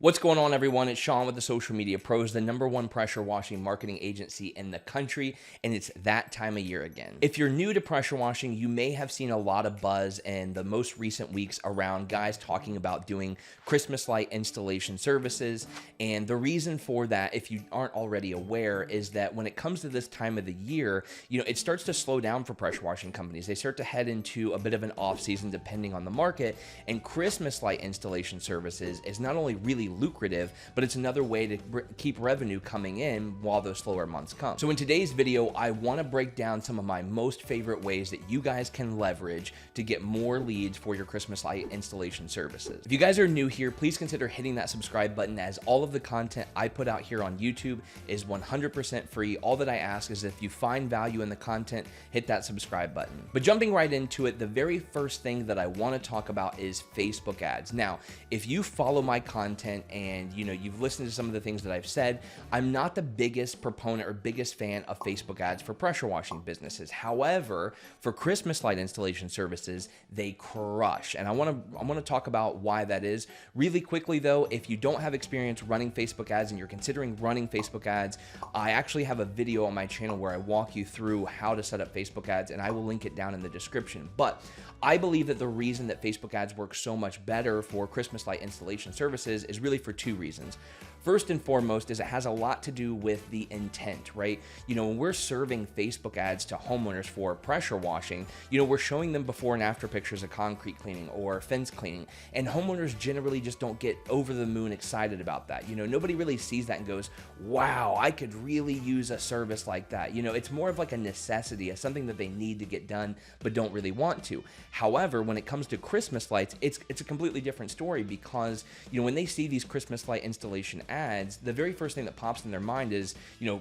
What's going on, everyone? It's Sean with the Social Media Pros, the #1 pressure washing marketing agency in the country, and it's that time of year again. If you're new to pressure washing, you may have seen a lot of buzz in the most recent weeks around guys talking about doing Christmas light installation services, and the reason for that, if you aren't already aware, is that when it comes to this time of the year, it starts to slow down for pressure washing companies. They start to head into a bit of an off season depending on the market, and Christmas light installation services is not only really lucrative, but it's another way to keep revenue coming in while those slower months come. So in today's video, I want to break down some of my most favorite ways that you guys can leverage to get more leads for your Christmas light installation services. If you guys are new here, please consider hitting that subscribe button, as all of the content I put out here on YouTube is 100% free. All that I ask is if you find value in the content, hit that subscribe button. But jumping right into it, the very first thing that I want to talk about is Facebook ads. Now, if you follow my content and you've listened to some of the things that I've said, I'm not the biggest proponent or biggest fan of Facebook ads for pressure washing businesses. However, for Christmas light installation services, they crush. And I want to talk about why that is. Really quickly though, if you don't have experience running Facebook ads and you're considering running Facebook ads, I actually have a video on my channel where I walk you through how to set up Facebook ads, and I will link it down in the description. But I believe that the reason that Facebook ads work so much better for Christmas light installation services is really for two reasons. First and foremost is it has a lot to do with the intent, right? When we're serving Facebook ads to homeowners for pressure washing, we're showing them before and after pictures of concrete cleaning or fence cleaning, and homeowners generally just don't get over the moon excited about that. Nobody really sees that and goes, wow, I could really use a service like that. It's more of like a necessity, as something that they need to get done but don't really want to. However, when it comes to Christmas lights, it's a completely different story, because when they see these Christmas light installation ads, the very first thing that pops in their mind is,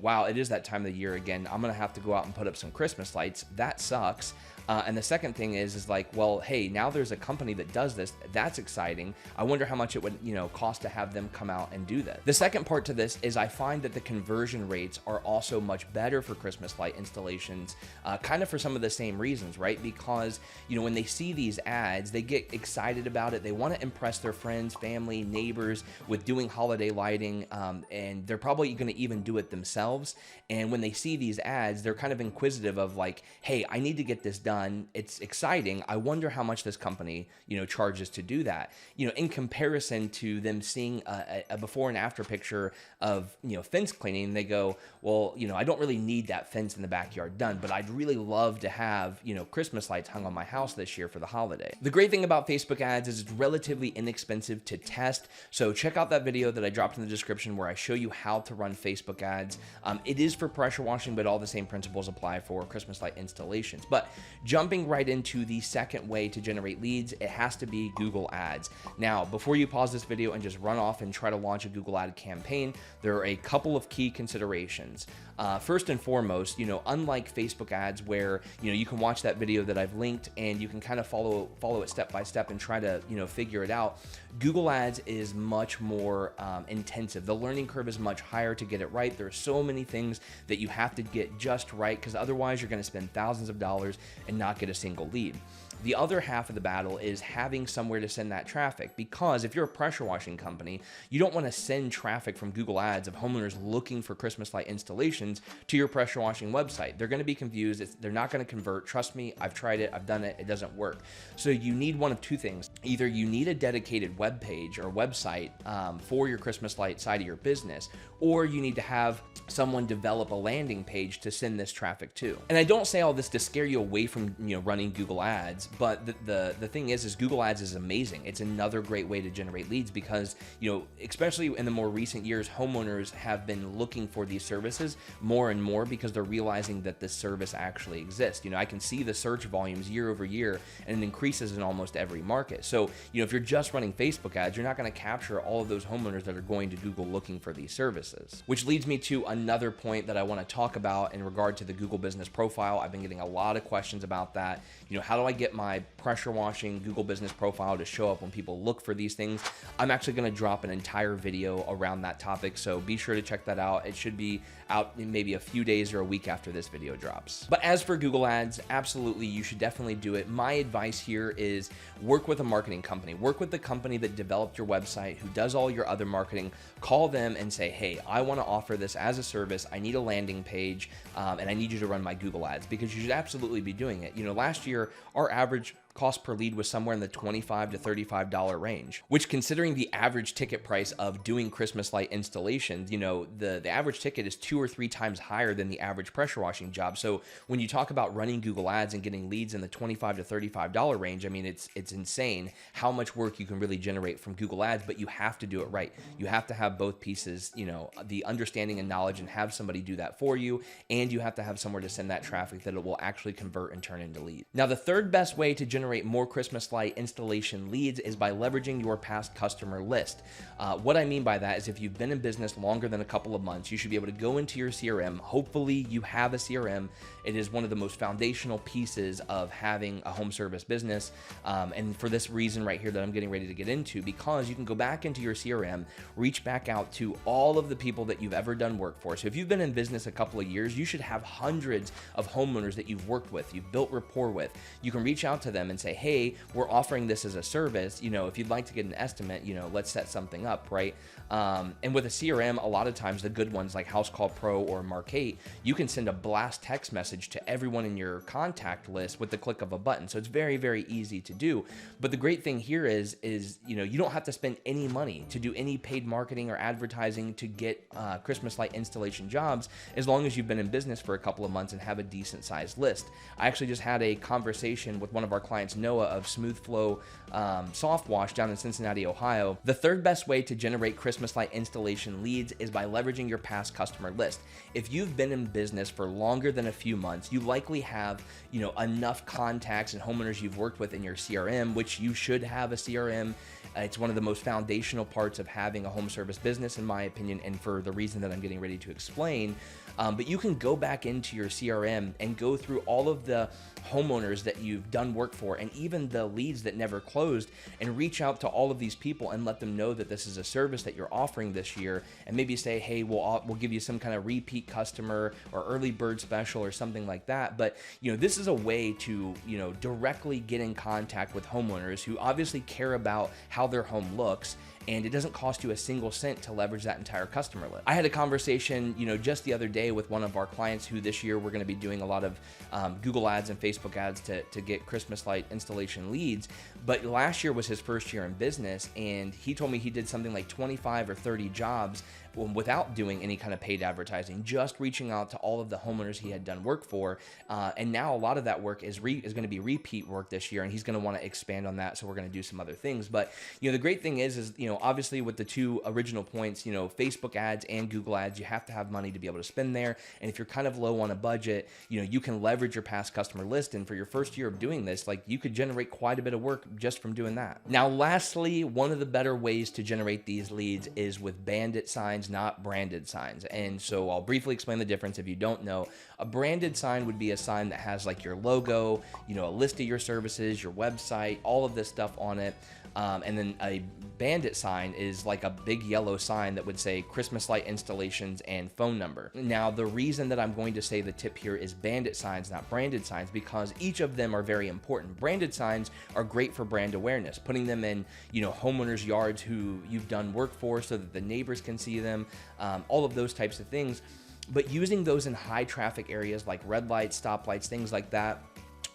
wow, it is that time of the year again. I'm gonna have to go out and put up some Christmas lights. That sucks. And the second thing is like, well, hey, now there's a company that does this. That's exciting. I wonder how much it would, cost to have them come out and do that. The second part to this is I find that the conversion rates are also much better for Christmas light installations, kind of for some of the same reasons, right? Because, when they see these ads, they get excited about it. They want to impress their friends, family, neighbors with doing holiday lighting, and they're probably going to even do it themselves. And when they see these ads, they're kind of inquisitive of like, hey, I need to get this done. It's exciting. I wonder how much this company, charges to do that. In comparison to them seeing a before and after picture of, fence cleaning, they go, well, I don't really need that fence in the backyard done, but I'd really love to have, Christmas lights hung on my house this year for the holiday. The great thing about Facebook ads is it's relatively inexpensive to test. So check out that video that I dropped in the description where I show you how to run Facebook ads. It is for pressure washing, but all the same principles apply for Christmas light installations. But jumping right into the second way to generate leads, it has to be Google Ads. Now, before you pause this video and just run off and try to launch a Google ad campaign, there are a couple of key considerations. First and foremost, unlike Facebook ads where, you can watch that video that I've linked and you can kind of follow it step by step and try to, figure it out, Google Ads is much more intensive. The learning curve is much higher to get it right. There are so many things that you have to get just right, because otherwise you're going to spend thousands of dollars and not get a single lead. The other half of the battle is having somewhere to send that traffic, because if you're a pressure washing company, you don't want to send traffic from Google Ads of homeowners looking for Christmas light installations to your pressure washing website. They're going to be confused. They're not going to convert. Trust me, I've tried it. I've done it. It doesn't work. So you need one of two things. Either you need a dedicated web page or website for your Christmas light side of your business, or you need to have someone develop a landing page to send this traffic to. And I don't say all this to scare you away from running Google Ads, but the thing is Google Ads is amazing. It's another great way to generate leads, because especially in the more recent years, homeowners have been looking for these services more and more because they're realizing that this service actually exists. I can see the search volumes year over year, and it increases in almost every market. So if you're just running Facebook ads, you're not going to capture all of those homeowners that are going to Google looking for these services. Which leads me to another point that I want to talk about in regard to the Google Business Profile. I've been getting a lot of questions about that. You know, how do I get my pressure washing Google business profile to show up when people look for these things? I'm actually going to drop an entire video around that topic, so be sure to check that out. It should be out in maybe a few days or a week after this video drops. But as for Google Ads, absolutely, you should definitely do it. My advice here is work with a marketing company. Work with the company that developed your website, who does all your other marketing. Call them and say, hey, I want to offer this as a service. I need a landing page, and I need you to run my Google Ads, because you should absolutely be doing it. You know, last year, our average cost per lead was somewhere in the $25 to $35 range, which, considering the average ticket price of doing Christmas light installations, you know, the average ticket is 2 or 3 times higher than the average pressure washing job. So when you talk about running Google Ads and getting leads in the $25 to $35 range, I mean, it's insane how much work you can really generate from Google Ads, but you have to do it right. You have to have both pieces, you know, the understanding and knowledge, and have somebody do that for you, and you have to have somewhere to send that traffic that it will actually convert and turn into leads. Now, the third best way to generate more Christmas light installation leads is by leveraging your past customer list. What I mean by that is, if you've been in business longer than a couple of months, you should be able to go into your CRM. Hopefully you have a CRM. It is one of the most foundational pieces of having a home service business. And for this reason right here that I'm getting ready to get into, because you can go back into your CRM, reach back out to all of the people that you've ever done work for. So if you've been in business a couple of years, you should have hundreds of homeowners that you've worked with, you've built rapport with. You can reach out to them and say, hey, we're offering this as a service. You know, if you'd like to get an estimate, you know, let's set something up, right? And with a CRM, a lot of times the good ones like House Call Pro or Mark8, you can send a blast text message to everyone in your contact list with the click of a button. So it's very, very easy to do. But the great thing here is, you know, you don't have to spend any money to do any paid marketing or advertising to get Christmas light installation jobs, as long as you've been in business for a couple of months and have a decent sized list. I actually just had a conversation with one of our clients, Noah of Smooth Flow Soft Wash down in Cincinnati, Ohio. The third best way to generate Christmas light installation leads is by leveraging your past customer list. If you've been in business for longer than a few months, you likely have, you know, enough contacts and homeowners you've worked with in your CRM, which you should have a CRM. It's one of the most foundational parts of having a home service business, in my opinion, and for the reason that I'm getting ready to explain. But you can go back into your CRM and go through all of the homeowners that you've done work for, and even the leads that never closed, and reach out to all of these people and let them know that this is a service that you're offering this year, and maybe say, hey, we'll give you some kind of repeat customer or early bird special or something like that. But, you know, this is a way to, you know, directly get in contact with homeowners who obviously care about how their home looks, and it doesn't cost you a single cent to leverage that entire customer list. I had a conversation, you know, just the other day with one of our clients who this year we're going to be doing a lot of Google ads and Facebook ads to get Christmas light installation leads. But last year was his first year in business, and he told me he did something like 25 or 30 jobs without doing any kind of paid advertising, just reaching out to all of the homeowners he had done work for. And now a lot of that work is going to be repeat work this year, and he's going to want to expand on that. So we're going to do some other things. But, you know, the great thing is, you know, obviously with the two original points, you know, Facebook ads and Google ads, you have to have money to be able to spend there. And if you're kind of low on a budget, you know, you can leverage your past customer list. And for your first year of doing this, like, you could generate quite a bit of work just from doing that. Now, lastly, one of the better ways to generate these leads is with bandit signs, not branded signs. And so I'll briefly explain the difference if you don't know. A branded sign would be a sign that has like your logo, you know, a list of your services, your website, all of this stuff on it. And then a bandit sign is like a big yellow sign that would say Christmas light installations and phone number. Now, the reason that I'm going to say the tip here is bandit signs, not branded signs, because each of them are very important. Branded signs are great for brand awareness, putting them in, you know, homeowners' yards who you've done work for so that the neighbors can see them, all of those types of things. But using those in high traffic areas like red lights, stoplights, things like that,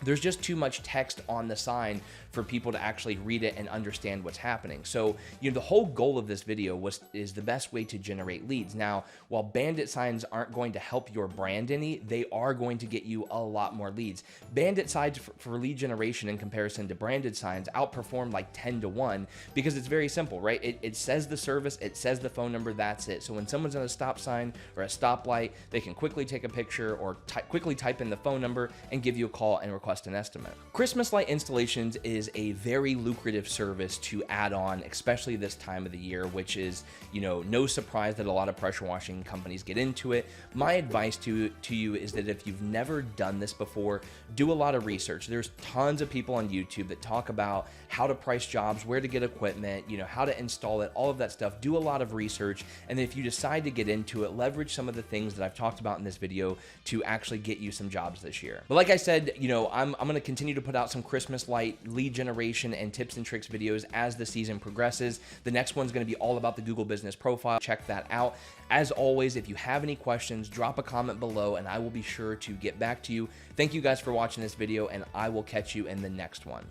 there's just too much text on the sign for people to actually read it and understand what's happening. So, you know, the whole goal of this video is the best way to generate leads. Now, while bandit signs aren't going to help your brand any, they are going to get you a lot more leads. Bandit signs for lead generation in comparison to branded signs outperform like 10 to 1 because it's very simple, right? It says the service, it says the phone number, that's it. So when someone's on a stop sign or a stoplight, they can quickly take a picture or quickly type in the phone number and give you a call and request request an estimate. Christmas light installations is a very lucrative service to add on, especially this time of the year, which is, you know, no surprise that a lot of pressure washing companies get into it. My advice to you is that if you've never done this before, do a lot of research. There's tons of people on YouTube that talk about how to price jobs, where to get equipment, you know, how to install it, all of that stuff. Do a lot of research, and then if you decide to get into it, leverage some of the things that I've talked about in this video to actually get you some jobs this year. But like I said, you know, I'm going to continue to put out some Christmas light lead generation and tips and tricks videos as the season progresses. The next one's going to be all about the Google Business Profile. Check that out. As always, if you have any questions, drop a comment below and I will be sure to get back to you. Thank you guys for watching this video, and I will catch you in the next one.